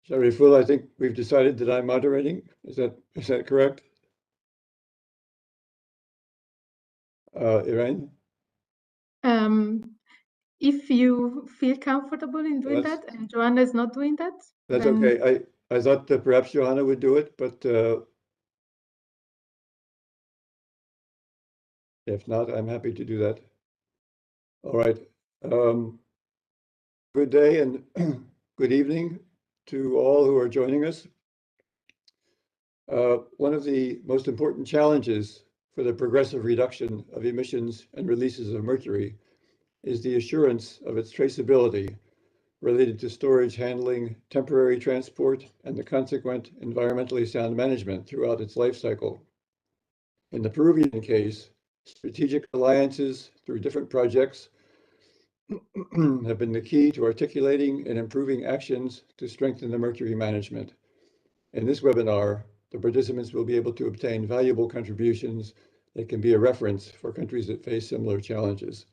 Shariful, I think we've decided that I'm moderating. Is that correct? Irene? If you feel comfortable in doing that, and Joanna is not doing that, that's okay. I thought that perhaps Johanna would do it, but if not, I'm happy to do that. All right. Good day and good evening to all who are joining us. One of the most important challenges for the progressive reduction of emissions and releases of mercury is the assurance of its traceability related to storage, handling, temporary transport, and the consequent environmentally sound management throughout its life cycle. In the Peruvian case, strategic alliances through different projects have been the key to articulating and improving actions to strengthen the mercury management. In this webinar, the participants will be able to obtain valuable contributions that can be a reference for countries that face similar challenges.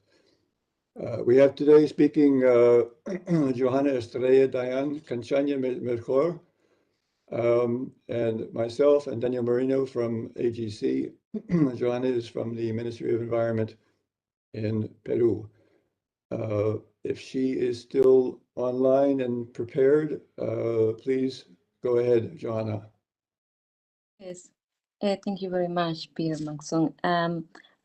We have today speaking Johanna Estrella Dayan Canchaña Mejor, and myself and Daniel Marino from AGC. Johanna is from the Ministry of Environment in Peru. If she is still online and prepared, please go ahead, Johanna. Yes, thank you very much, Peter Maxson.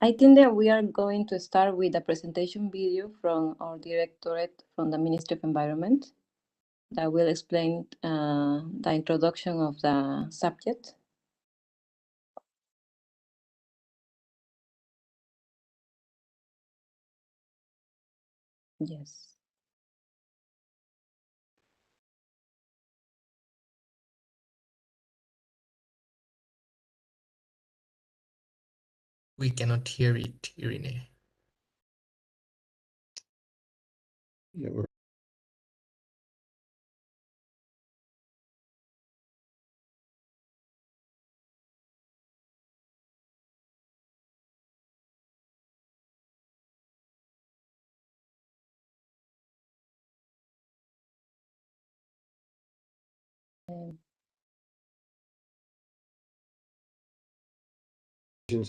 I think that we are going to start with a presentation video from our directorate from the Ministry of Environment that will explain the introduction of the subject. Yes. We cannot hear it, Irene. Yeah,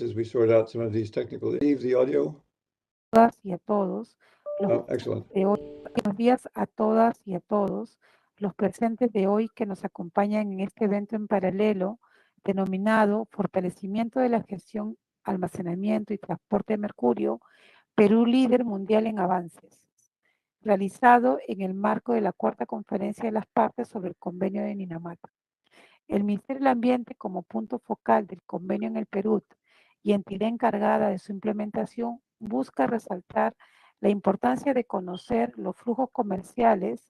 as we sort out some of these technical issues, the audio. Y a todos. Excellent. Buenos días a todas y a todos los presentes de hoy que nos acompañan en este evento en paralelo denominado Fortalecimiento de la Gestión, Almacenamiento y Transporte de Mercurio, Perú líder mundial en avances, realizado en el marco de la cuarta conferencia de las partes sobre el convenio de Minamata. El Ministerio del Ambiente, como punto focal del convenio en el Perú y entidad encargada de su implementación, busca resaltar la importancia de conocer los flujos comerciales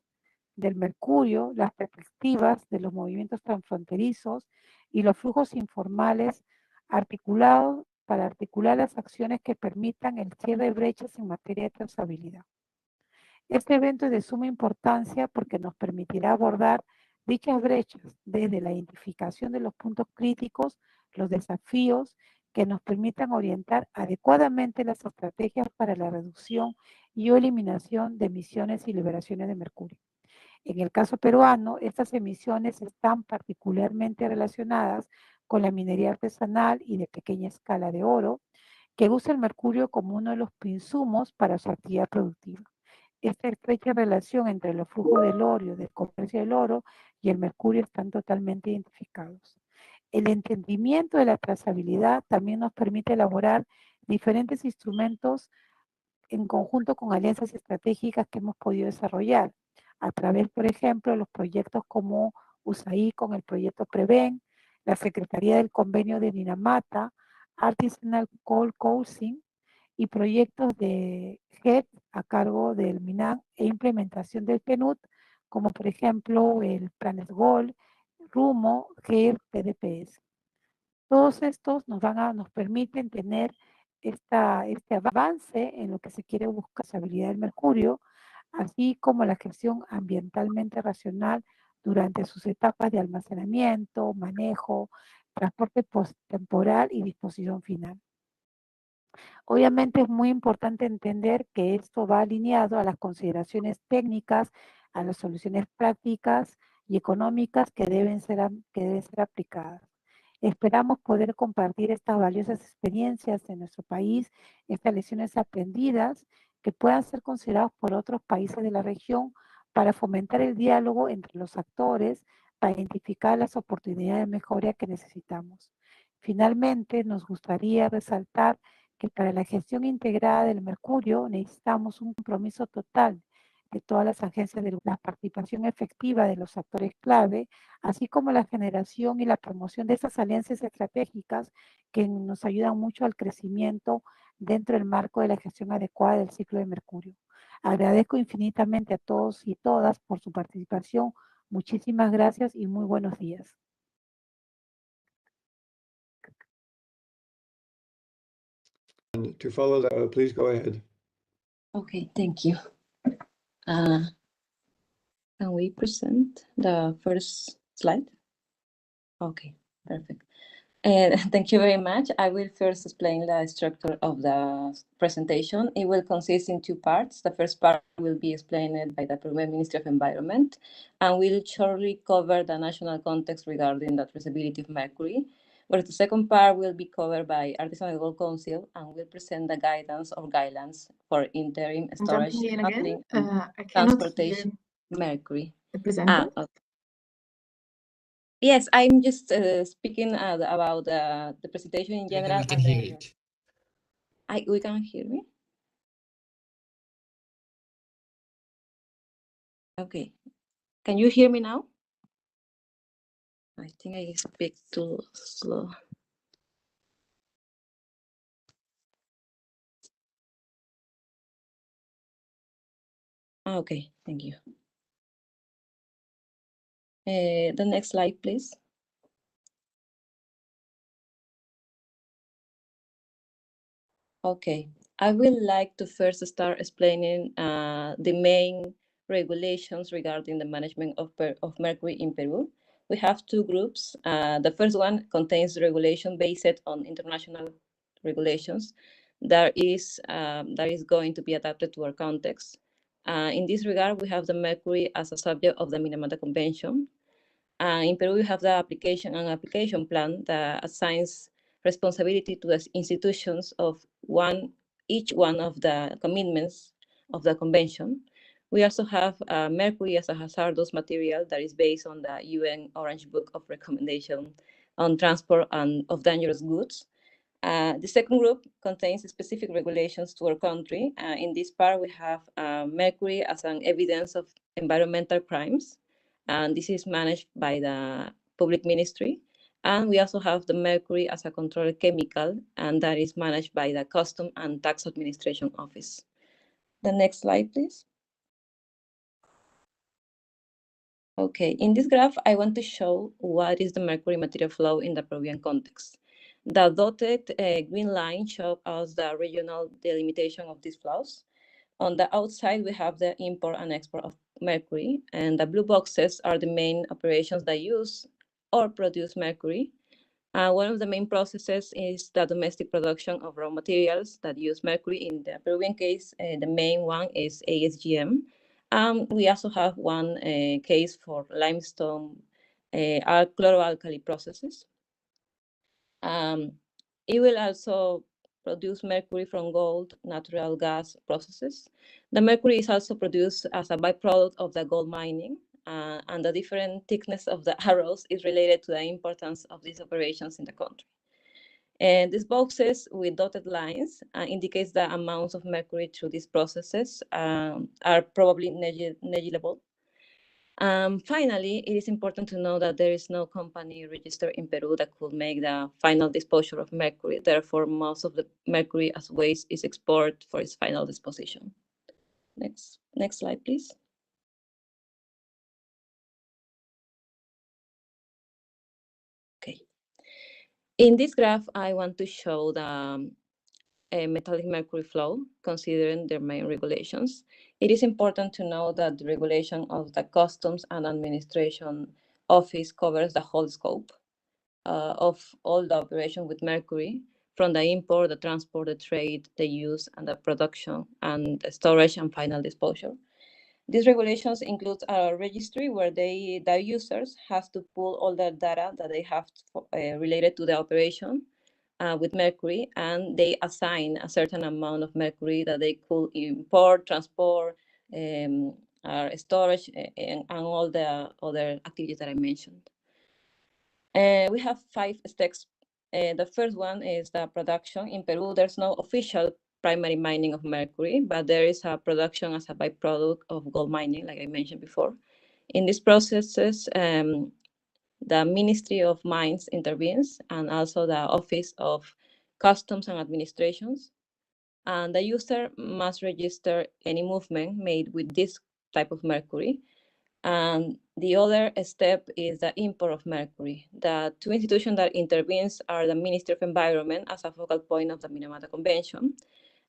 del mercurio, las perspectivas de los movimientos transfronterizos y los flujos informales articulados para articular las acciones que permitan el cierre de brechas en materia de trazabilidad. Este evento es de suma importancia porque nos permitirá abordar dichas brechas desde la identificación de los puntos críticos, los desafíos que nos permitan orientar adecuadamente las estrategias para la reducción y o eliminación de emisiones y liberaciones de mercurio. En el caso peruano, estas emisiones están particularmente relacionadas con la minería artesanal y de pequeña escala de oro, que usa el mercurio como uno de los insumos para su actividad productiva. Esta estrecha relación entre los flujos del oro, del comercio del oro y el mercurio están totalmente identificados. El entendimiento de la trazabilidad también nos permite elaborar diferentes instrumentos en conjunto con alianzas estratégicas que hemos podido desarrollar a través, por ejemplo, de los proyectos como USAID con el proyecto Prevent, la Secretaría del Convenio de Minamata, Artisanal Gold Council y proyectos de GET a cargo del MINAM e implementación del PNUD, como por ejemplo el planetGOLD, RUMO, GIRH TDPS. Todos estos nos permiten tener este avance en lo que se quiere buscar, la estabilidad del mercurio, así como la gestión ambientalmente racional durante sus etapas de almacenamiento, manejo, transporte temporal y disposición final. Obviamente es muy importante entender que esto va alineado a las consideraciones técnicas, a las soluciones prácticas y económicas que deben ser aplicadas. Esperamos poder compartir estas valiosas experiencias en nuestro país, estas lecciones aprendidas que puedan ser considerados por otros países de la región para fomentar el diálogo entre los actores, para identificar las oportunidades de mejora que necesitamos. Finalmente, nos gustaría resaltar que para la gestión integrada del mercurio necesitamos un compromiso total de todas las agencias de la participación efectiva de los actores clave, así como la generación y la promoción de esas alianzas estratégicas que nos ayudan mucho al crecimiento dentro del marco de la gestión adecuada del ciclo de mercurio. Agradezco infinitamente a todos y todas por su participación. Muchísimas gracias y muy buenos días. And to follow that, please go ahead. Okay, thank you. Can we present the first slide? Okay, perfect. Thank you very much. I will first explain the structure of the presentation. It will consist in two parts. The first part will be explained by the Peruvian Ministry of Environment, and will shortly cover the national context regarding the traceability of mercury, whereas the second part will be covered by Artisanal Gold Council and will present the guidance or guidelines for interim storage, handling, and I cannot transportation hear mercury. the presenter. Okay. Yes, I'm just speaking about the presentation in general. We can hear it. We can hear me? Okay. Can you hear me now? I think I speak too slow. Okay, thank you. The next slide, please. Okay, I would like to first start explaining the main regulations regarding the management of mercury in Peru. We have two groups. The first one contains the regulation based on international regulations that is going to be adapted to our context. In this regard, we have the mercury as a subject of the Minamata Convention. In Peru, we have the an application plan that assigns responsibility to the institutions of each one of the commitments of the convention. We also have mercury as a hazardous material that is based on the UN Orange Book of Recommendation on transport of dangerous goods. The second group contains specific regulations to our country. In this part, we have mercury as an evidence of environmental crimes, and this is managed by the public ministry. And we also have the mercury as a controlled chemical, and that is managed by the Custom and Tax Administration Office. The next slide, please. Okay, in this graph, I want to show what is the mercury material flow in the Peruvian context. The dotted green line shows us the regional delimitation of these flows. On the outside, we have the import and export of mercury, and the blue boxes are the main operations that use or produce mercury. One of the main processes is the domestic production of raw materials that use mercury. In the Peruvian case, the main one is ASGM. We also have one case for limestone chloroalkali processes. It will also produce mercury from gold, natural gas processes. The mercury is also produced as a byproduct of the gold mining, and the different thickness of the arrows is related to the importance of these operations in the country. And these boxes with dotted lines indicates the amounts of mercury through these processes are probably negligible. Finally, it is important to know that there is no company registered in Peru that could make the final disposal of mercury. Therefore, most of the mercury as waste is exported for its final disposition. Next slide, please. Okay. In this graph, I want to show the metallic mercury flow, considering their main regulations. It is important to know that the regulation of the Customs and Administration Office covers the whole scope of all the operation with mercury, from the import, the transport, the trade, the use, and the production, and the storage and final disposal. These regulations include a registry where the users have to pull all the data that they have related to the operation with Mercury, and they assign a certain amount of Mercury that they could import, transport, storage, and all the other activities that I mentioned. We have 5 steps. The first one is the production. In Peru, there's no official primary mining of mercury, but there is a production as a byproduct of gold mining, like I mentioned before. In these processes, the Ministry of Mines intervenes, and also the Office of Customs and Administrations. And the user must register any movement made with this type of mercury. And the other step is the import of mercury. The 2 institutions that intervenes are the Ministry of Environment as a focal point of the Minamata Convention,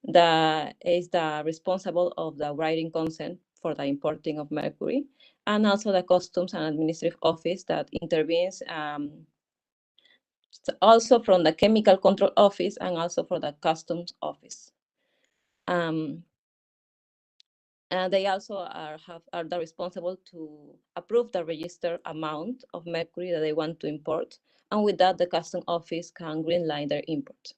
that is the responsible of the writing consent for the importing of mercury, and also the Customs and Administrative Office that intervenes also from the Chemical Control Office and also for the Customs Office. And they also are the responsible to approve the registered amount of mercury that they want to import. And with that, the Customs Office can greenlight their import.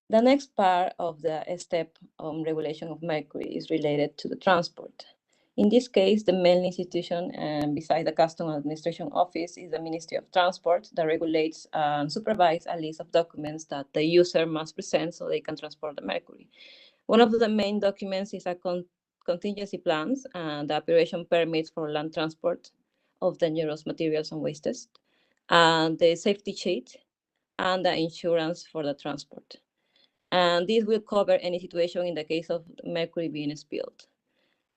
The next part of the step on regulation of mercury is related to the transport. In this case, the main institution besides the Customs Administration Office is the Ministry of Transport that regulates and supervises a list of documents that the user must present so they can transport the mercury. One of the main documents is a contingency plans and the operation permits for land transport of dangerous materials and wastes, and the safety sheet, and the insurance for the transport. And this will cover any situation in the case of mercury being spilled.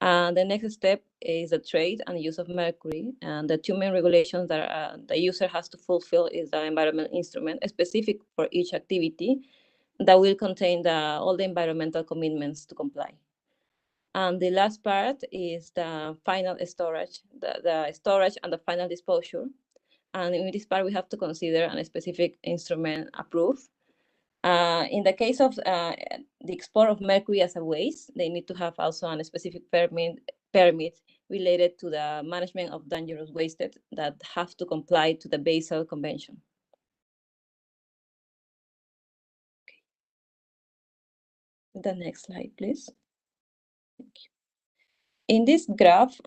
And the next step is the trade and use of mercury. And the 2 main regulations that the user has to fulfill is the environmental instrument specific for each activity that will contain all the environmental commitments to comply. And the last part is the final storage, the storage and the final disposure. And in this part, we have to consider a specific instrument approved. In the case of the export of mercury as a waste, they need to have also a specific permit related to the management of dangerous wastes that have to comply to the Basel Convention. The next slide, please. Thank you. In this graph,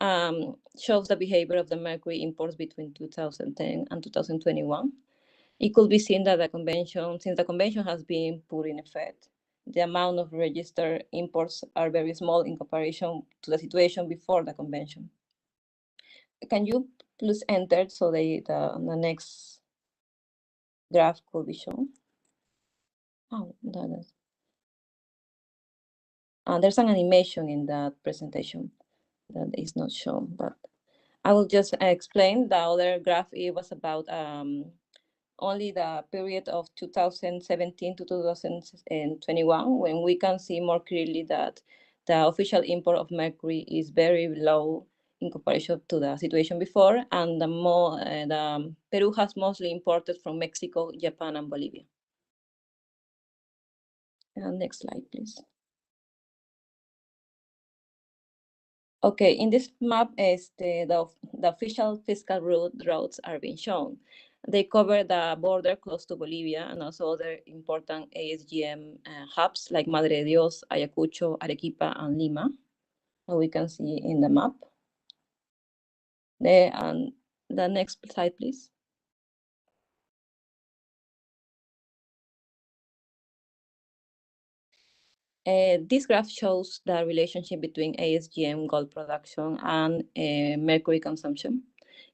shows the behavior of the mercury imports between 2010 and 2021. It could be seen that the convention, since the convention has been put in effect, the amount of registered imports are very small in comparison to the situation before the convention. Can you please enter so the next graph could be shown? Oh, that is. There's an animation in that presentation that is not shown, but I will just explain. The other graph, it was about only the period of 2017 to 2021, when we can see more clearly that the official import of mercury is very low in comparison to the situation before, and the Peru has mostly imported from Mexico, Japan, and Bolivia. Next slide, please. Okay, in this map, the official fiscal routes are being shown. They cover the border close to Bolivia and also other important ASGM hubs like Madre de Dios, Ayacucho, Arequipa, and Lima, that we can see in the map. The next slide, please. This graph shows the relationship between ASGM gold production and mercury consumption.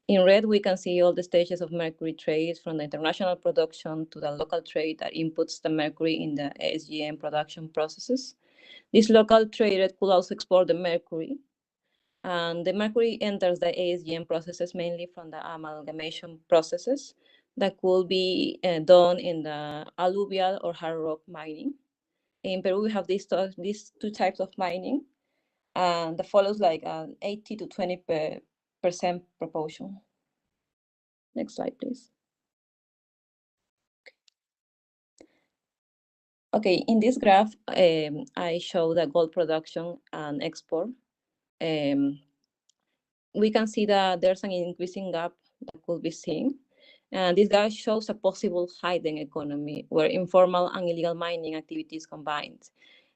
In red, we can see all the stages of mercury trade from the international production to the local trade that inputs the mercury in the ASGM production processes. This local trader could also export the mercury. And the mercury enters the ASGM processes mainly from the amalgamation processes that could be done in the alluvial or hard rock mining. In Peru, we have these 2 types of mining, and that follows like an 80 to 20% proportion. Next slide, please. Okay, in this graph, I show the gold production and export we can see that there's an increasing gap that could be seen. This gap shows a possible hidden economy where informal and illegal mining activities combined,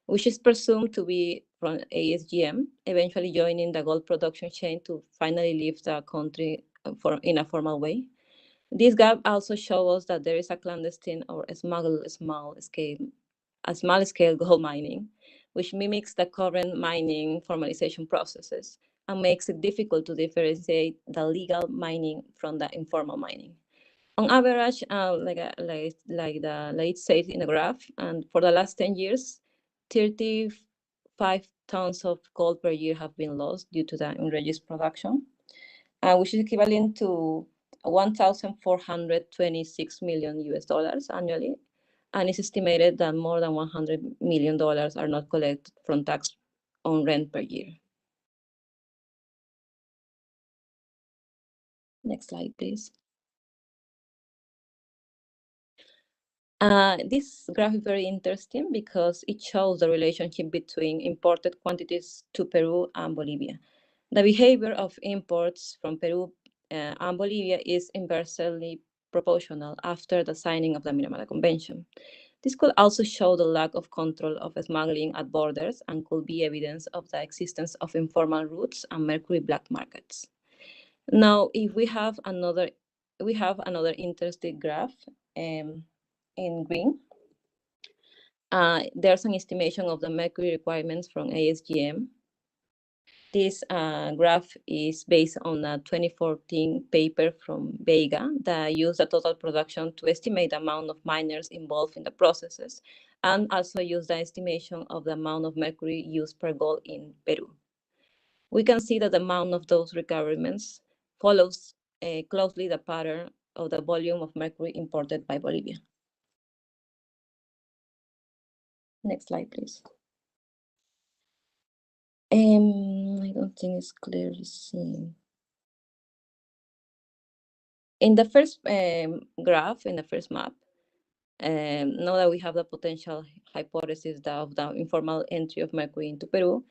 which is presumed to be from ASGM, eventually joining the gold production chain to finally leave the country in a formal way. This gap also shows us that there is a clandestine or a small scale gold mining, which mimics the current mining formalization processes and makes it difficult to differentiate the legal mining from the informal mining. On average, like the late said in the graph, and for the last 10 years, 35 tons of gold per year have been lost due to the unregistered production, which is equivalent to 1,426 million US dollars annually. And it's estimated that more than $100 million are not collected from tax on rent per year. Next slide, please. This graph is very interesting because it shows the relationship between imported quantities to Peru and Bolivia. The behavior of imports from Peru and Bolivia is inversely proportional after the signing of the Minamata Convention. This could also show the lack of control of smuggling at borders and could be evidence of the existence of informal routes and mercury black markets. Now, if we have another interesting graph in green. There's an estimation of the mercury requirements from ASGM. This graph is based on a 2014 paper from Vega that used the total production to estimate the amount of miners involved in the processes and also used the estimation of the amount of mercury used per gold in Peru. We can see that the amount of those requirements follows closely the pattern of the volume of mercury imported by Bolivia. Next slide, please. I don't think it's clearly seen. In the first graph, in the first map, now that we have the potential hypothesis of the informal entry of mercury into Peru,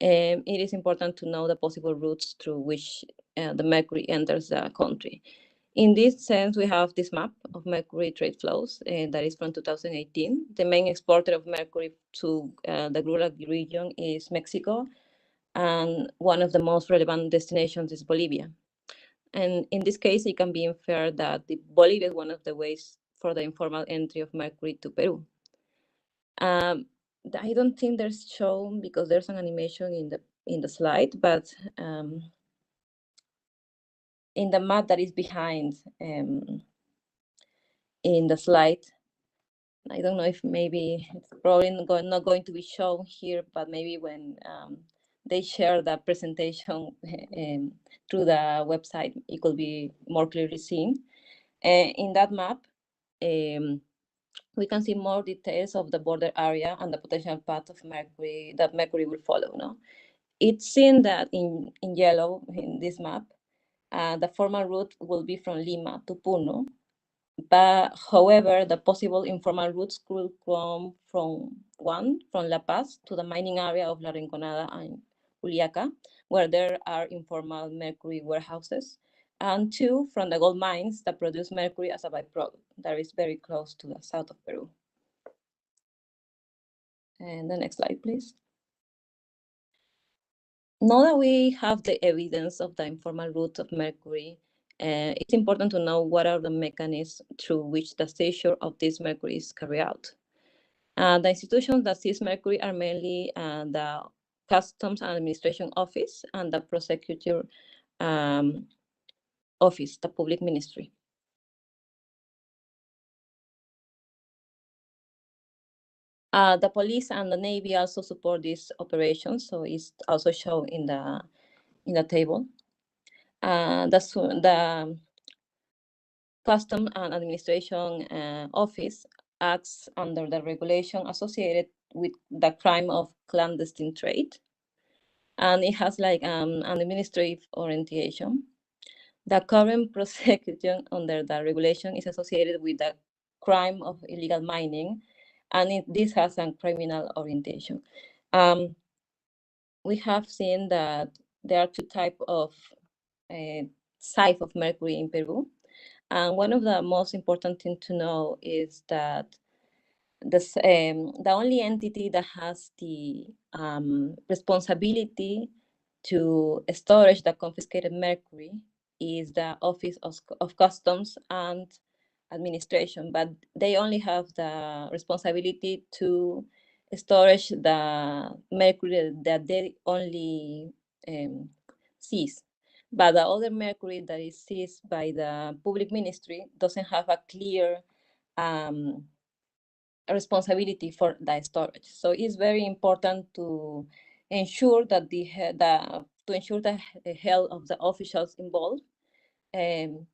it is important to know the possible routes through which the mercury enters the country. In this sense, we have this map of mercury trade flows that is from 2018. The main exporter of mercury to the GRULAC region is Mexico, and one of the most relevant destinations is Bolivia. And in this case, it can be inferred that Bolivia is one of the ways for the informal entry of mercury to Peru. I don't think there's shown because there's an animation in the slide, but in the map that is behind in the slide, I don't know if maybe it's probably not going to be shown here, but maybe when they share the presentation through the website, it could be more clearly seen. In that map, we can see more details of the border area and the potential path of mercury that mercury will follow. No? It's seen that in yellow in this map, the formal route will be from Lima to Puno. But however, the possible informal routes could come from La Paz to the mining area of La Rinconada and Juliaca, where there are informal mercury warehouses, and two, from the gold mines that produce mercury as a byproduct that is very close to the south of Peru. And the next slide, please. Now that we have the evidence of the informal route of mercury, it's important to know what are the mechanisms through which the seizure of this mercury is carried out. The institutions that seize mercury are mainly the Customs and Administration Office and the Prosecutor Office, the Public Ministry. The police and the Navy also support these operations, so it's also shown in the table. The Customs and Administration Office acts under the regulation associated with the crime of clandestine trade, and it has like an administrative orientation. The current prosecution under the regulation is associated with the crime of illegal mining, and this has a criminal orientation. we have seen that there are two types of size of mercury in Peru. And one of the most important things to know is that the only entity that has the responsibility to storage the confiscated mercury is the Office of Customs and Administration, but they only have the responsibility to storage the mercury that they only seize. But the other mercury that is seized by the public ministry doesn't have a clear responsibility for the storage. So it's very important to ensure that the health of the officials involved, to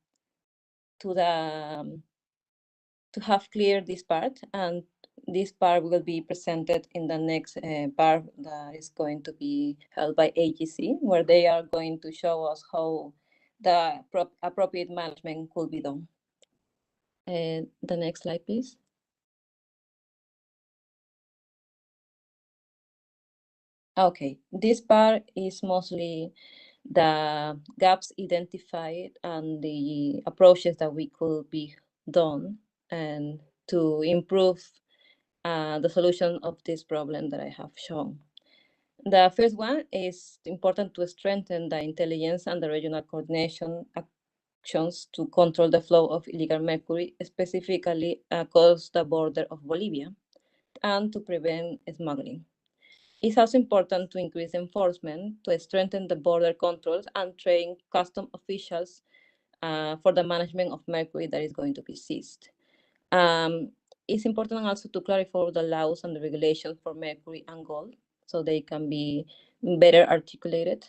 have clear this part, and this part will be presented in the next part that is going to be held by AGC, where they are going to show us how the appropriate management could be done. The next slide, please. Okay, this part is mostly the gaps identified and the approaches that we could be done and to improve the solution of this problem that I have shown. The first one is important to strengthen the intelligence and the regional coordination actions to control the flow of illegal mercury, specifically across the border of Bolivia, and to prevent smuggling. It's also important to increase enforcement, to strengthen the border controls and train custom officials for the management of mercury that is going to be seized. It's important also to clarify the laws and the regulations for mercury and gold so they can be better articulated.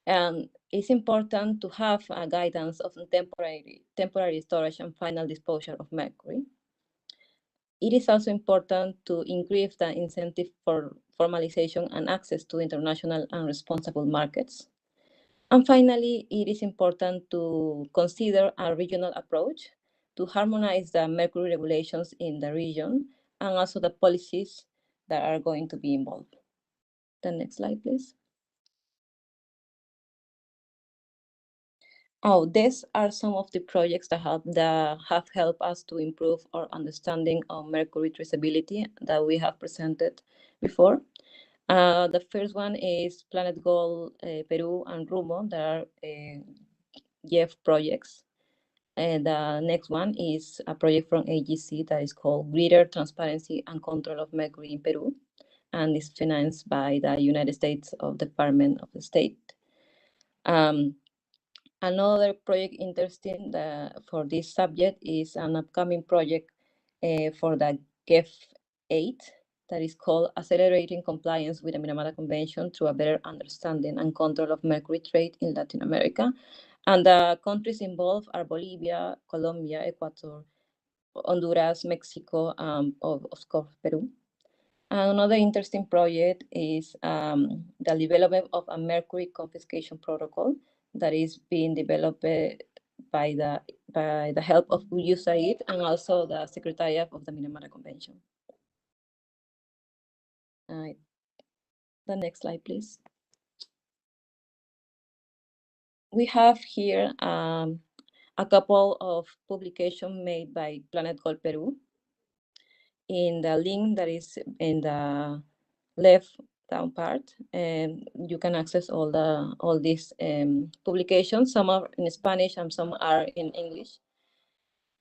And it's important to have a guidance of temporary storage and final disposal of mercury. It is also important to increase the incentive for formalization and access to international and responsible markets. And finally, it is important to consider a regional approach to harmonize the mercury regulations in the region and also the policies that are going to be involved. The next slide, please. Oh, these are some of the projects that have helped us to improve our understanding of mercury traceability that we have presented before. The first one is planetGOLD, Peru and Rumbo, that are GEF projects. And the next one is a project from AGC that is called Greater Transparency and Control of Mercury in Peru, and is financed by the United States Department of State. Another project interesting for this subject is an upcoming project for the GEF 8 that is called Accelerating Compliance with the Minamata Convention through a better understanding and control of mercury trade in Latin America. And the countries involved are Bolivia, Colombia, Ecuador, Honduras, Mexico, of course, Peru. And another interesting project is the development of a mercury confiscation protocol that is being developed by the help of USAID and also the Secretariat of the Minamata Convention. The next slide, please. We have here a couple of publications made by planetGOLD Peru. In the link that is in the left down part, and you can access all these publications. Some are in Spanish and some are in English.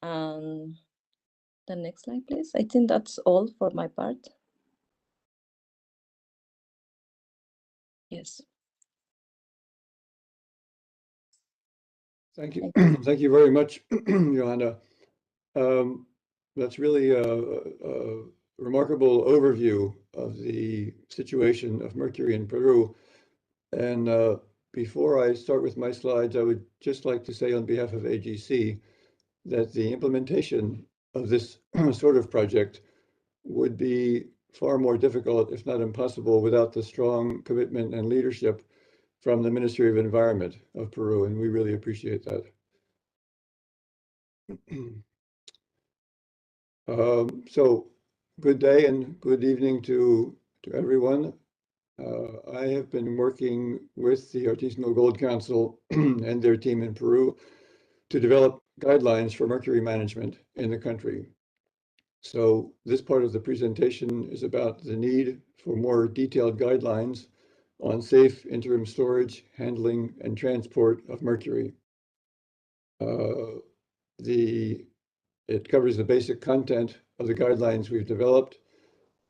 The next slide, please. I think that's all for my part. Yes. Thank you. Thank you very much, Johanna. That's really a remarkable overview of the situation of mercury in Peru. And before I start with my slides, I would just like to say on behalf of AGC that the implementation of this sort of project would be far more difficult, if not impossible, without the strong commitment and leadership from the Ministry of Environment of Peru, and we really appreciate that. So good day and good evening to everyone. I have been working with the Artisanal Gold Council and their team in Peru to develop guidelines for mercury management in the country. So this part of the presentation is about the need for more detailed guidelines on safe interim storage, handling, and transport of mercury. It covers the basic content of the guidelines we've developed,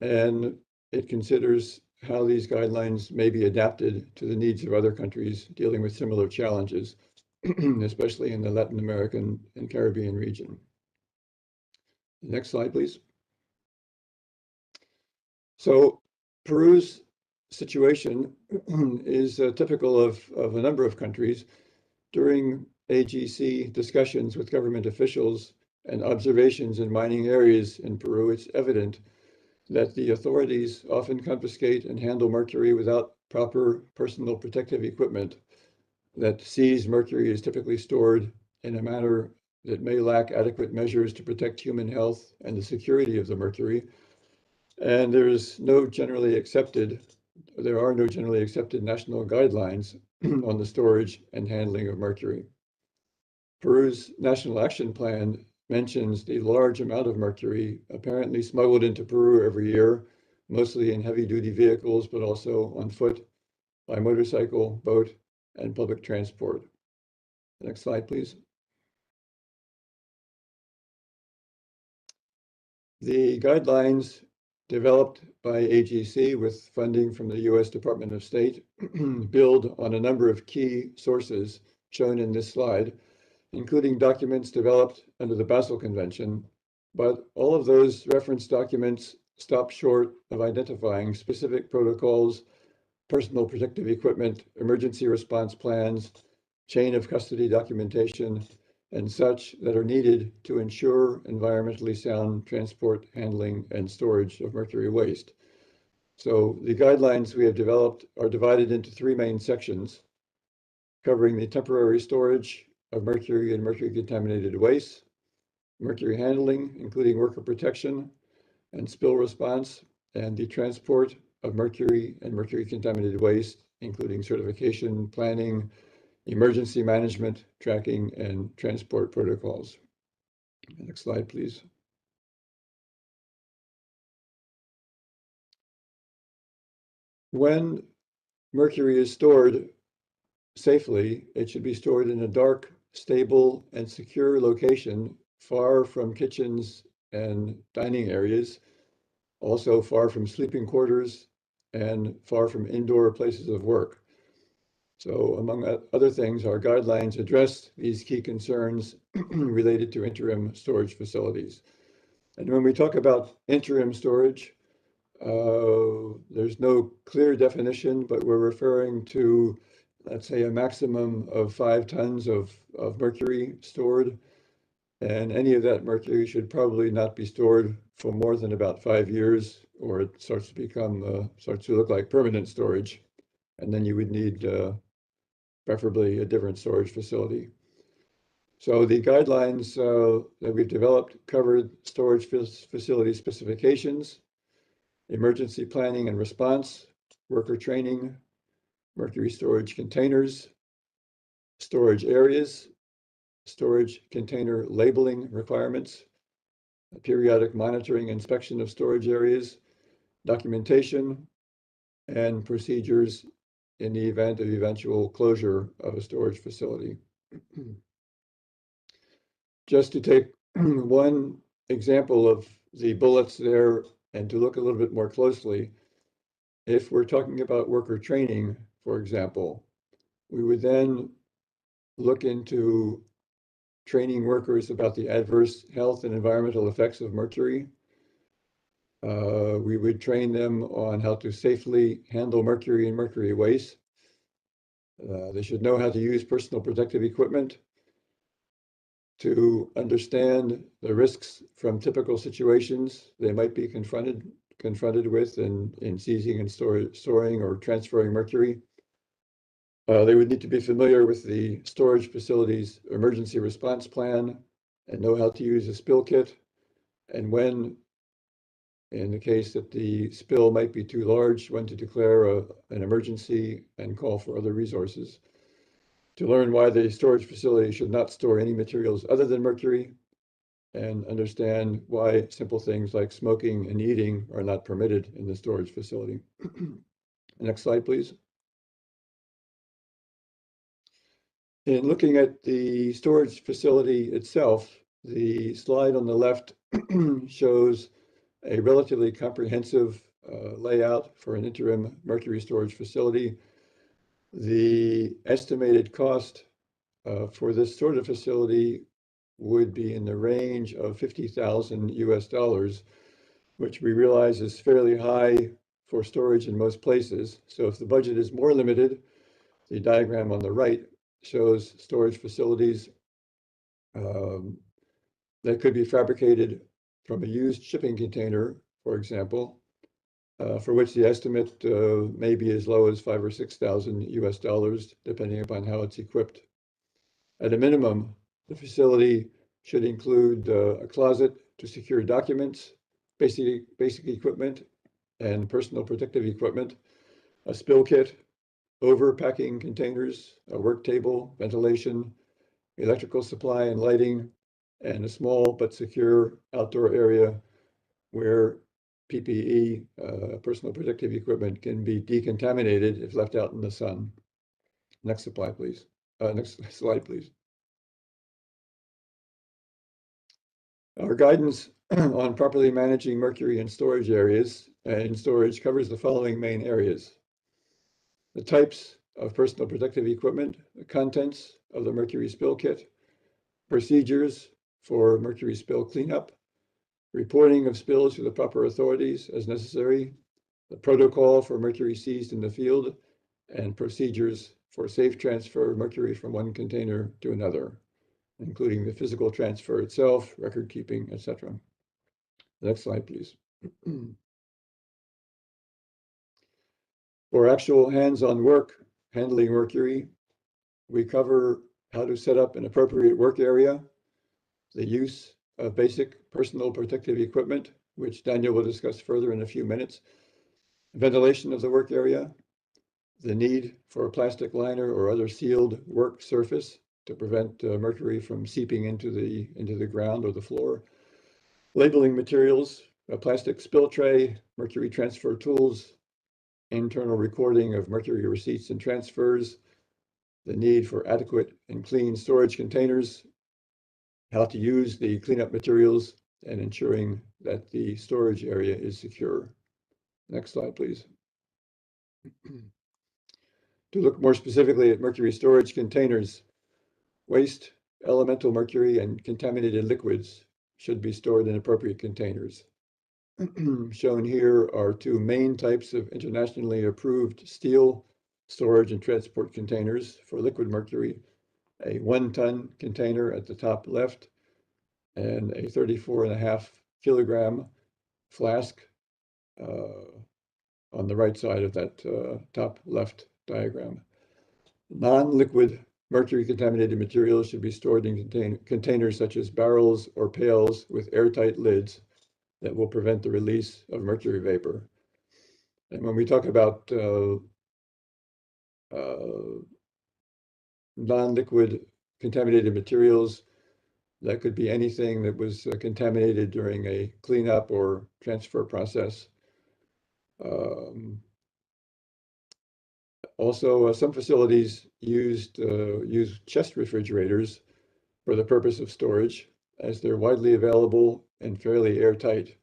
and it considers how these guidelines may be adapted to the needs of other countries dealing with similar challenges, especially in the Latin American and Caribbean region. Next slide, please. So Peru's situation is typical of a number of countries. During AGC discussions with government officials and observations in mining areas in Peru, it's evident that the authorities often confiscate and handle mercury without proper personal protective equipment, that seized mercury is typically stored in a manner that may lack adequate measures to protect human health and the security of the mercury. And there are no generally accepted national guidelines on the storage and handling of mercury. Peru's National Action Plan mentions the large amount of mercury apparently smuggled into Peru every year, mostly in heavy-duty vehicles, but also on foot, by motorcycle, boat, and public transport. Next slide, please. The guidelines developed by AGC with funding from the US Department of State build on a number of key sources shown in this slide, including documents developed under the Basel Convention, but all of those reference documents stop short of identifying specific protocols, personal protective equipment, emergency response plans, chain of custody documentation, and such that are needed to ensure environmentally sound transport, handling, and storage of mercury waste. So the guidelines we have developed are divided into three main sections, covering the temporary storage of mercury and mercury contaminated waste, mercury handling, including worker protection and spill response, and the transport of mercury and mercury contaminated waste, including certification, planning, emergency management, tracking, and transport protocols. Next slide, please. When mercury is stored safely, it should be stored in a dark, stable, and secure location, far from kitchens and dining areas, also far from sleeping quarters, and far from indoor places of work. So among other things, our guidelines address these key concerns related to interim storage facilities. And when we talk about interim storage, there's no clear definition, but we're referring to, let's say, a maximum of 5 tons of mercury stored. And any of that mercury should probably not be stored for more than about 5 years, or it starts to look like permanent storage. And then you would need preferably a different storage facility. So the guidelines that we've developed covered storage facility specifications, emergency planning and response, worker training, mercury storage containers, storage areas, storage container labeling requirements, periodic monitoring inspection of storage areas, documentation, and procedures in the event of eventual closure of a storage facility. Just to take one example of the bullets there and to look a little bit more closely, if we're talking about worker training, for example, we would then look into training workers about the adverse health and environmental effects of mercury. We would train them on how to safely handle mercury and mercury waste. They should know how to use personal protective equipment, to understand the risks from typical situations they might be confronted with in seizing and storing or transferring mercury. They would need to be familiar with the storage facility's emergency response plan and know how to use a spill kit, and when in the case that the spill might be too large, when to declare an emergency and call for other resources. To learn why the storage facility should not store any materials other than mercury, and understand why simple things like smoking and eating are not permitted in the storage facility. Next slide, please. In looking at the storage facility itself, the slide on the left shows a relatively comprehensive layout for an interim mercury storage facility. The estimated cost for this sort of facility would be in the range of $50,000 US, which we realize is fairly high for storage in most places. So if the budget is more limited, the diagram on the right shows storage facilities that could be fabricated from a used shipping container, for example, for which the estimate may be as low as $5,000 or $6,000 US, depending upon how it's equipped. At a minimum, the facility should include a closet to secure documents, basic equipment, and personal protective equipment, a spill kit, overpacking containers, a work table, ventilation, electrical supply and lighting, and a small but secure outdoor area where PPE, personal protective equipment, can be decontaminated if left out in the sun. Next slide, please. Next slide, please. Our guidance on properly managing mercury in storage areas and storage covers the following main areas: the types of personal protective equipment, the contents of the mercury spill kit, procedures for mercury spill cleanup, reporting of spills to the proper authorities as necessary, the protocol for mercury seized in the field, and procedures for safe transfer of mercury from one container to another, including the physical transfer itself, record keeping, etc. Next slide, please. For actual hands-on work handling mercury, we cover how to set up an appropriate work area, the use of basic personal protective equipment, which Daniel will discuss further in a few minutes, ventilation of the work area, the need for a plastic liner or other sealed work surface to prevent mercury from seeping into the ground or the floor, labeling materials, a plastic spill tray, mercury transfer tools, internal recording of mercury receipts and transfers, the need for adequate and clean storage containers, how to use the cleanup materials, and ensuring that the storage area is secure. Next slide, please. To look more specifically at mercury storage containers, waste, elemental mercury, and contaminated liquids should be stored in appropriate containers. Shown here are two main types of internationally approved steel storage and transport containers for liquid mercury, a 1-ton container at the top left and a 34.5 kilogram flask on the right side of that top left diagram. Non-liquid mercury contaminated materials should be stored in containers such as barrels or pails with airtight lids that will prevent the release of mercury vapor. And when we talk about non-liquid contaminated materials, that could be anything that was contaminated during a cleanup or transfer process. Also, some facilities use chest refrigerators for the purpose of storage, as they're widely available and fairly airtight.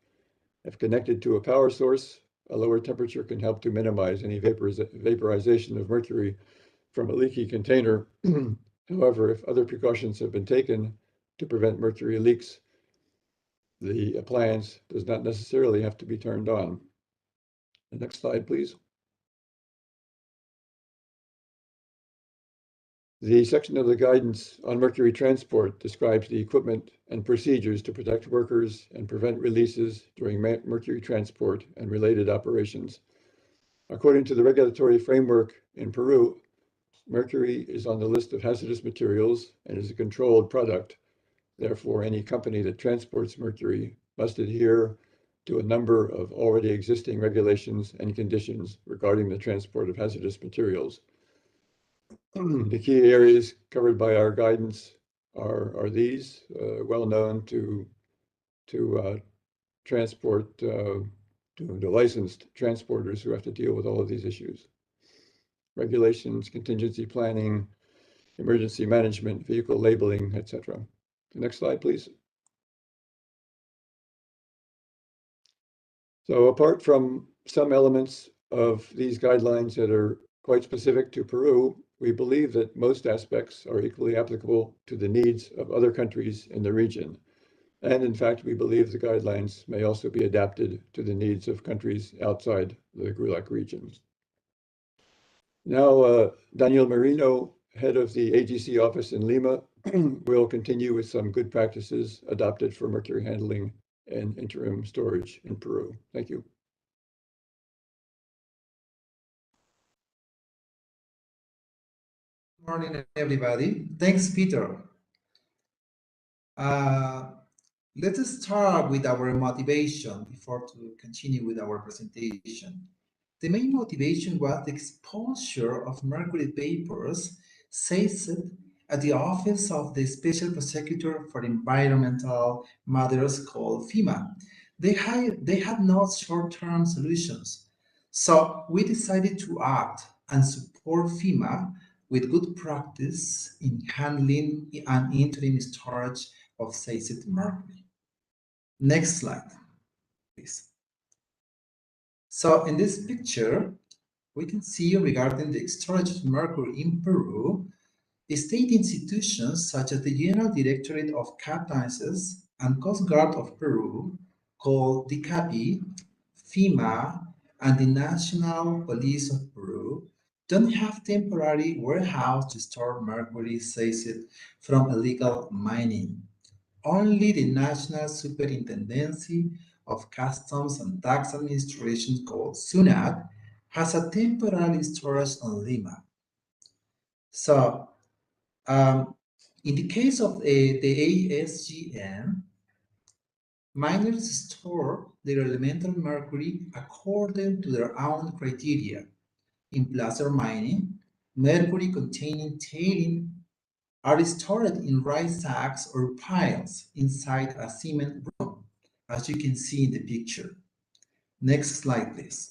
If connected to a power source, a lower temperature can help to minimize any vaporization of mercury from a leaky container. However, if other precautions have been taken to prevent mercury leaks, the appliance does not necessarily have to be turned on. The next slide, please. The section of the guidance on mercury transport describes the equipment and procedures to protect workers and prevent releases during mercury transport and related operations. According to the regulatory framework in Peru, mercury is on the list of hazardous materials and is a controlled product. Therefore, any company that transports mercury must adhere to a number of already existing regulations and conditions regarding the transport of hazardous materials. The key areas covered by our guidance are these, well known to transport, to the licensed transporters who have to deal with all of these issues. Regulations, contingency planning, emergency management, vehicle labeling, etc. The next slide, please. So apart from some elements of these guidelines that are quite specific to Peru, we believe that most aspects are equally applicable to the needs of other countries in the region. And in fact, we believe the guidelines may also be adapted to the needs of countries outside the GRULAC region. Now, Daniel Marino, head of the AGC office in Lima, will continue with some good practices adopted for mercury handling and interim storage in Peru. Thank you. Good morning, everybody. Thanks, Peter. Let us start with our motivation before to continue with our presentation. The main motivation was the exposure of mercury vapors seized at the office of the Special Prosecutor for Environmental Matters called FEMA. They had no short-term solutions. So we decided to act and support FEMA with good practice in handling and interim storage of seized mercury. Next slide, please. So in this picture, we can see regarding the storage of mercury in Peru, state institutions such as the General Directorate of Captaincies and Coast Guard of Peru, called the CAPI, FEMA, and the National Police of Peru, don't have temporary warehouse to store mercury seized from illegal mining. Only the National Superintendency of Customs and Tax Administration, called SUNAT, has a temporary storage on Lima. So, in the case of the ASGM, miners store their elemental mercury according to their own criteria. In placer mining, mercury-containing tailing are stored in rice sacks or piles inside a cement room, as you can see in the picture. Next slide, please.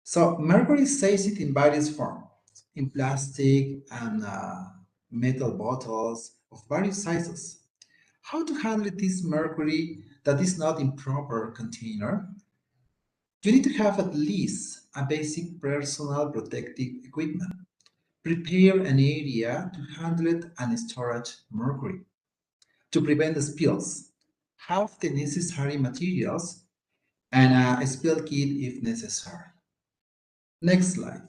So mercury is seized in various forms, in plastic and metal bottles of various sizes. How to handle this mercury that is not in proper container? You need to have at least a basic personal protective equipment. Prepare an area to handle it and storage mercury. To prevent the spills, have the necessary materials and a spill kit if necessary. Next slide.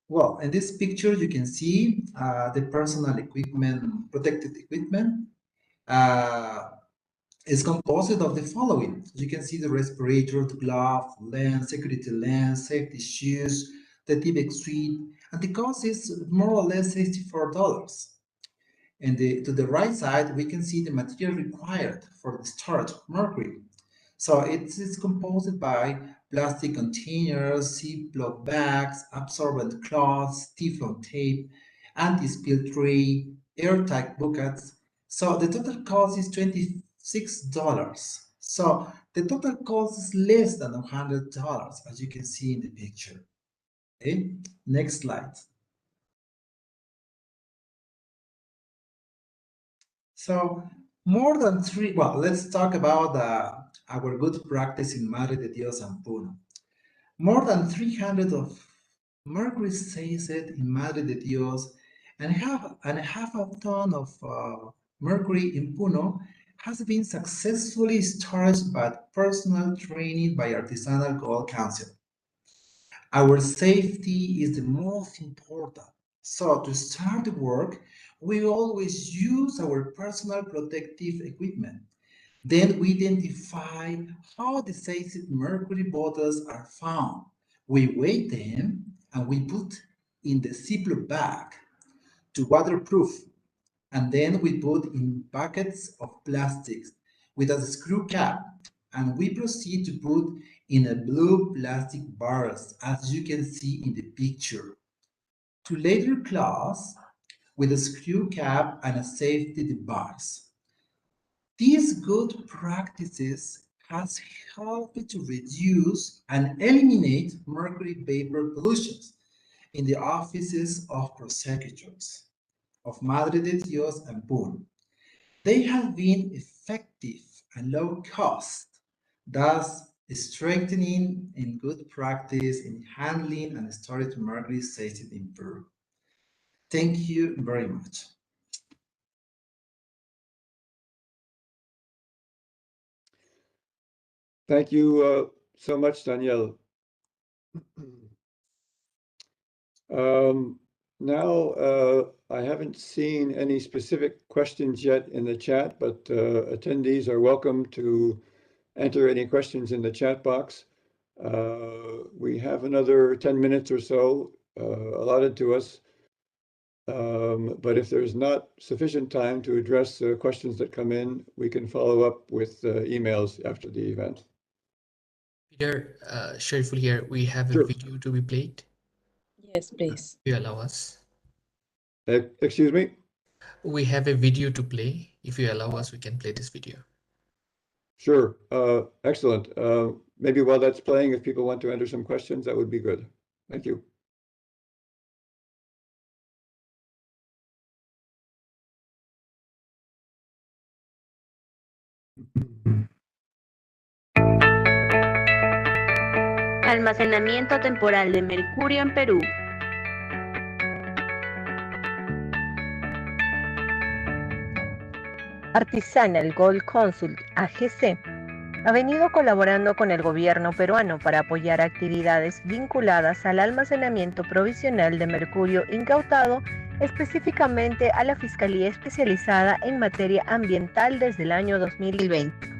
Well, in this picture, you can see the personal equipment, protective equipment, is composed of the following. You can see the respirator, the glove, lens, security lens, safety shoes, the TVEC suite, and the cost is more or less $64. And to the right side, we can see the material required for the storage of mercury. So it is composed by plastic containers, Ziploc bags, absorbent cloths, Teflon tape, anti-spill tray, airtight buckets. So the total cost is $26. So the total cost is less than $100, as you can see in the picture. Okay, next slide. So more than let's talk about our good practice in Madre de Dios and Puno. More than 300 of mercury seized in Madre de Dios and half a ton of mercury in Puno has been successfully stored by personal training by Artisanal Gold Council. Our safety is the most important. So to start the work, we always use our personal protective equipment. Then we identify how the seized mercury bottles are found. We weigh them and we put in the Ziploc bag to waterproof And then we put in buckets of plastics with a screw cap, and we proceed to put in a blue plastic barrels, as you can see in the picture, to later close with a screw cap and a safety device. These good practices has helped to reduce and eliminate mercury vapor pollutions in the offices of prosecutors of Madre de Dios and Peru. They have been effective and low cost, thus strengthening in good practice in handling and storage mercury safety in Peru. Thank you very much. Thank you so much, Daniel. Now, I haven't seen any specific questions yet in the chat, but attendees are welcome to enter any questions in the chat box. We have another 10 minutes or so allotted to us. But if there's not sufficient time to address questions that come in, we can follow up with emails after the event. Peter, Shariful here. We have a Sure. video to be played. Yes, please. If you allow us. Excuse me? We have a video to play. If you allow us, we can play this video. Sure. Excellent. Maybe while that's playing, if people want to enter some questions, that would be good. Thank you. Almacenamiento temporal de mercurio en Perú. Artisanal Gold Council, AGC, ha venido colaborando con el gobierno peruano para apoyar actividades vinculadas al almacenamiento provisional de mercurio incautado, específicamente a la Fiscalía Especializada en Materia Ambiental desde el año 2020.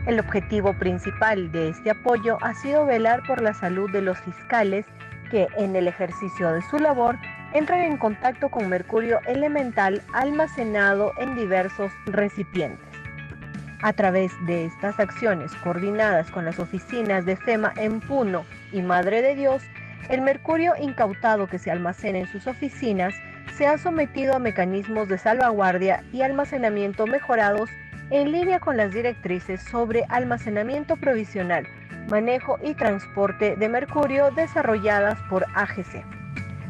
El objetivo principal de este apoyo ha sido velar por la salud de los fiscales que, en el ejercicio de su labor, entran en contacto con mercurio elemental almacenado en diversos recipientes. A través de estas acciones coordinadas con las oficinas de FEMA en Puno y Madre de Dios, el mercurio incautado que se almacena en sus oficinas se ha sometido a mecanismos de salvaguardia y almacenamiento mejorados en línea con las directrices sobre almacenamiento provisional, manejo y transporte de mercurio desarrolladas por AGC.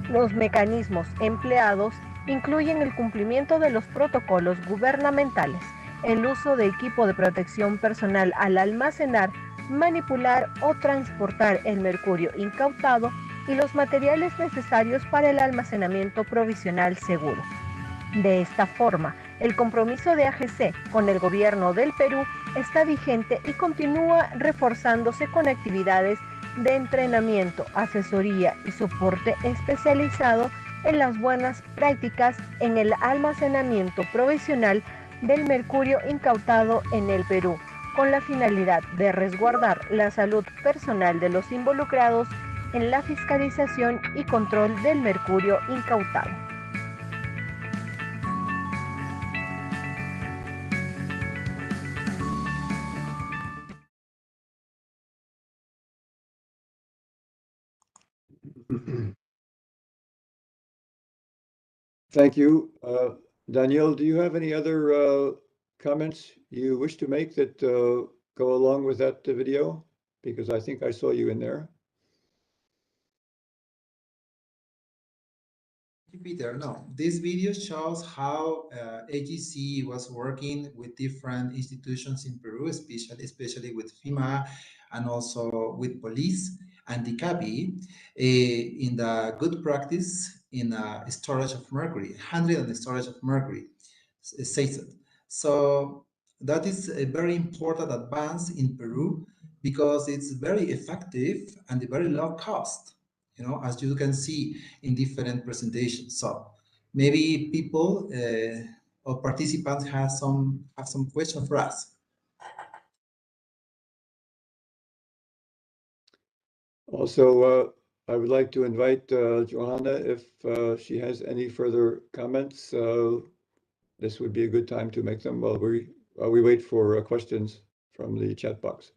Los mecanismos empleados incluyen el cumplimiento de los protocolos gubernamentales, el uso de equipo de protección personal al almacenar, manipular o transportar el mercurio incautado y los materiales necesarios para el almacenamiento provisional seguro. De esta forma, el compromiso de AGC con el gobierno del Perú está vigente y continúa reforzándose con actividades de entrenamiento, asesoría y soporte especializado en las buenas prácticas en el almacenamiento provisional del mercurio incautado en el Perú, con la finalidad de resguardar la salud personal de los involucrados en la fiscalización y control del mercurio incautado. Thank you. Daniel, do you have any other comments you wish to make that go along with that video? Because I think I saw you in there. Peter, no, this video shows how AGC was working with different institutions in Peru, especially with FEMA and also with police and the CAPI in the good practice in storage of mercury, handling and storage of mercury. So that is a very important advance in Peru because it's very effective and very low cost, you know, as you can see in different presentations. So maybe people or participants have some questions for us. Also, I would like to invite Johanna if she has any further comments this would be a good time to make them while we wait for questions from the chat box.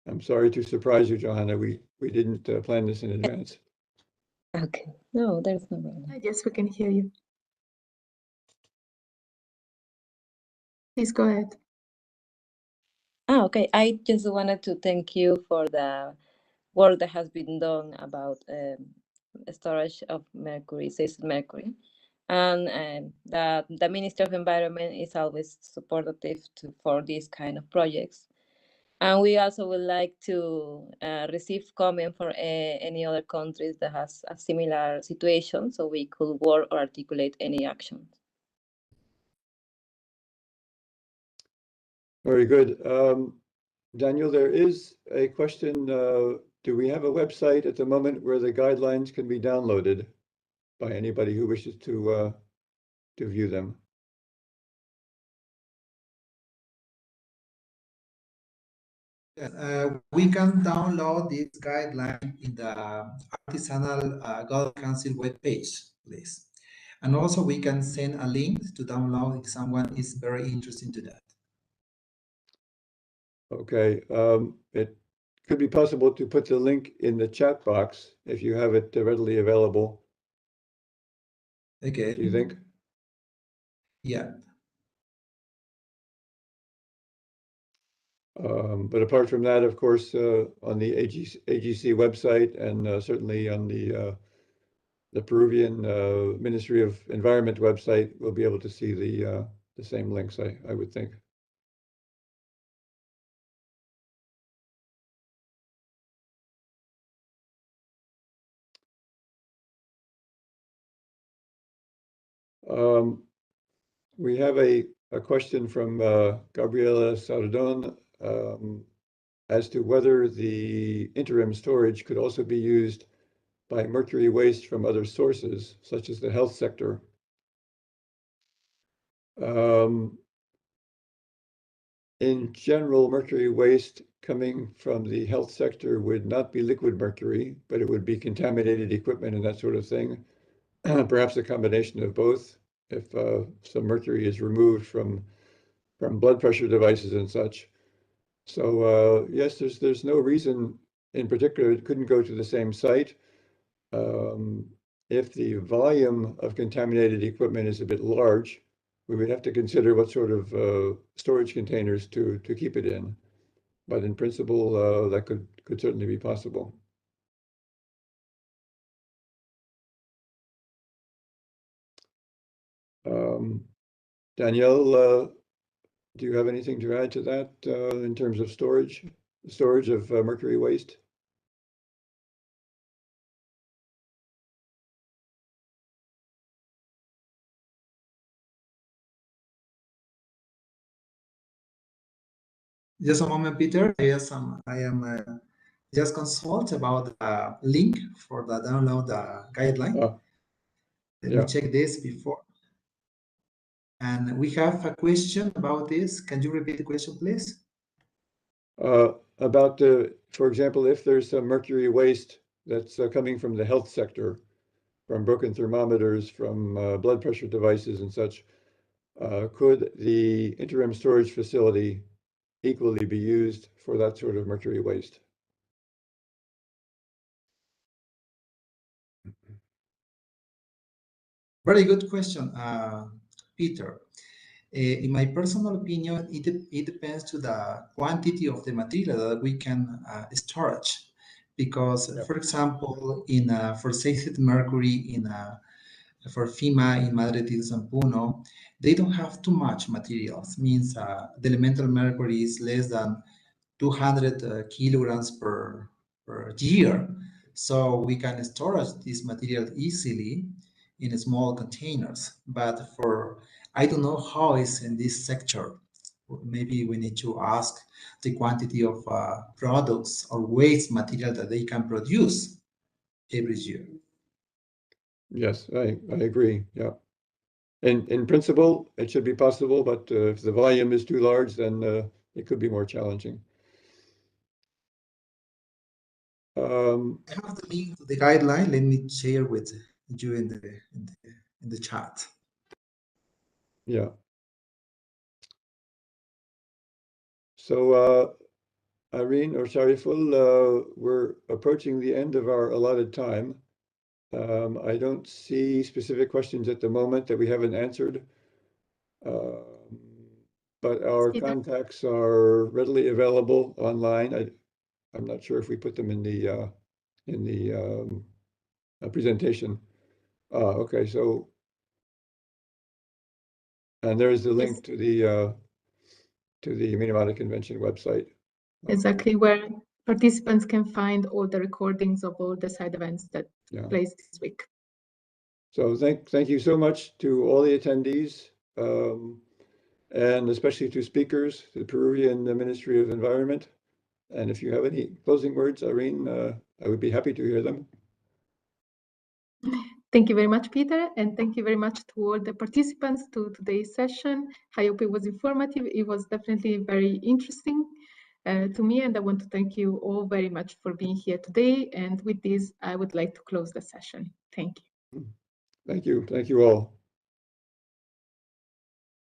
I'm sorry to surprise you, Johanna. We didn't plan this in advance. Okay, no, there's no problem. I guess we can hear you. Please go ahead. Okay. I just wanted to thank you for the work that has been done about storage of mercury, says mercury, and that the Ministry of Environment is always supportive for these kind of projects. And we also would like to receive comment for any other countries that has a similar situation, so we could work or articulate any actions. Very good. Daniel, there is a question. Do we have a website at the moment where the guidelines can be downloaded by anybody who wishes to view them? We can download this guideline in the Artisanal Gold Council webpage, please. And also we can send a link to download if someone is very interested in that. Okay, it could be possible to put the link in the chat box if you have it readily available. Okay. Do you think? Yeah. But apart from that, of course, on the AGC website and certainly on the Peruvian Ministry of Environment website, we'll be able to see the same links, I would think. We have a question from Gabriela Sardon as to whether the interim storage could also be used by mercury waste from other sources, such as the health sector. In general, mercury waste coming from the health sector would not be liquid mercury, but it would be contaminated equipment and that sort of thing. Perhaps a combination of both. If some mercury is removed from blood pressure devices and such. So yes, there's no reason in particular it couldn't go to the same site. If the volume of contaminated equipment is a bit large, we would have to consider what sort of storage containers to keep it in. But in principle, that could certainly be possible. Danielle, do you have anything to add to that in terms of storage of mercury waste? Just a moment, Peter. I am just consult about the link for the download guideline. Let me check this before. And we have a question about this. Can you repeat the question, please? About for example, if there's some mercury waste that's coming from the health sector, from broken thermometers, from blood pressure devices and such, could the interim storage facility equally be used for that sort of mercury waste? Very good question, Peter. In my personal opinion, it depends to the quantity of the material that we can storage. Because, for example, for safe mercury for FEMA in Madre de Dios and Puno, they don't have too much materials. Means the elemental mercury is less than 200 kilograms per year. So we can store this material easily in small containers. But I don't know how it's in this sector. Maybe we need to ask the quantity of products or waste material that they can produce every year. Yes, I agree. Yeah. in principle, it should be possible, but if the volume is too large, then it could be more challenging. I have the link to the guideline. Let me share with you in the chat. Yeah. So, Irene or Shariful, we're approaching the end of our allotted time. I don't see specific questions at the moment that we haven't answered, but our contacts are readily available online. I'm not sure if we put them in the presentation. Okay, so and there is the link to the Minamata Convention website. Exactly, where participants can find all the recordings of all the side events that took place this week. So thank you so much to all the attendees, and especially to speakers, the Peruvian Ministry of Environment. And if you have any closing words, Irene, I would be happy to hear them. Thank you very much, Peter, and thank you very much to all the participants to today's session. I hope it was informative. It was definitely very interesting to me, and I want to thank you all very much for being here today. And with this, I would like to close the session. Thank you. Thank you. Thank you all.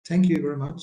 Thank you very much.